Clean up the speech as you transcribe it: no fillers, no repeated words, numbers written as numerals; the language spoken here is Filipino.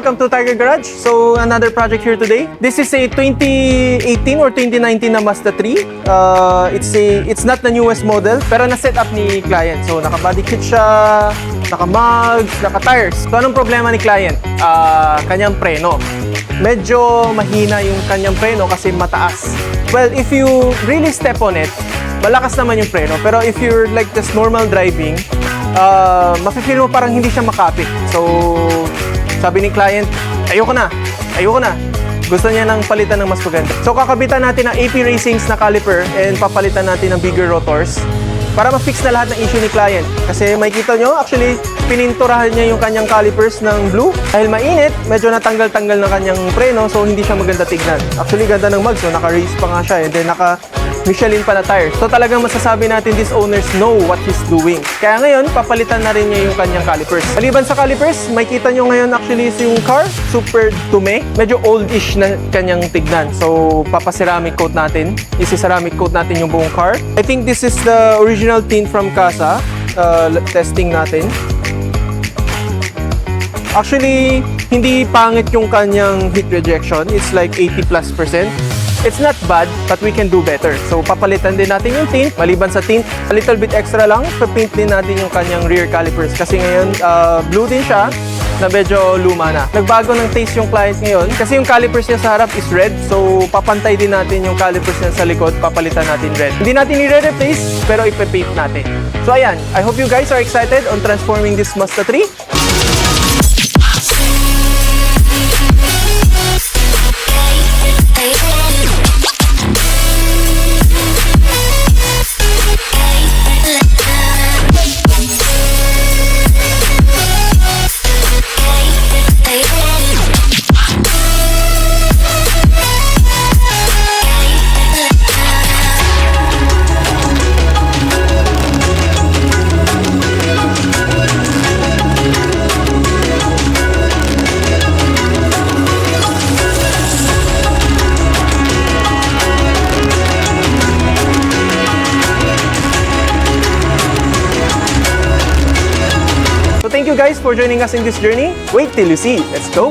welcome to Tiger Garage. So another project here today. This is a 2018 or 2019 na Mazda 3. It's not the newest model, pero na-set up ni client. So naka-body kit siya, naka-mugs, naka-tires. So anong problema ni client? Kanyang preno. Medyo mahina yung kanyang preno kasi mataas. Well, if you really step on it, malakas naman yung preno. Pero if you're like just normal driving, mafe-feel mo parang hindi siya makapit. So, sabi ni client, ayoko na. Gusto niya nang palitan ng mas maganda. So, kakabitan natin ng AP Racing's na caliper and papalitan natin ng bigger rotors para ma-fix na lahat ng issue ni client. Kasi makikita nyo, actually, pininturahan niya yung kanyang calipers ng blue. Dahil mainit, medyo natanggal-tanggal ng kanyang preno, so hindi siya maganda tignan. Actually, ganda ng mugs, so naka-race pa nga siya, and then naka-Michelin pa na tires. So talagang masasabi natin these owners know what he's doing. Kaya ngayon, papalitan na rin niya yung kanyang calipers. Maliban sa calipers, makikita nyo ngayon actually yung car, super dumi. Medyo old-ish na kanyang tignan. So, papaceramic coat natin. Isi-ceramic coat natin yung buong car. I think this is the original tint from Casa. Testing natin. Actually, hindi pangit yung kanyang heat rejection. It's like 80+%. It's not bad, but we can do better. So, papalitan din natin yung tint. Maliban sa tint, a little bit extra lang, papaint din natin yung kanyang rear calipers. Kasi ngayon, blue din siya, na medyo luma na. Nagbago ng taste yung client ngayon kasi yung calipers niya sa harap is red. So, papantay din natin yung calipers niya sa likod, papalitan natin red. Hindi natin i-replace, pero ipapaint natin. So, ayan. I hope you guys are excited on transforming this Mazda 3. So thank you guys for joining us in this journey. Wait till you see. Let's go!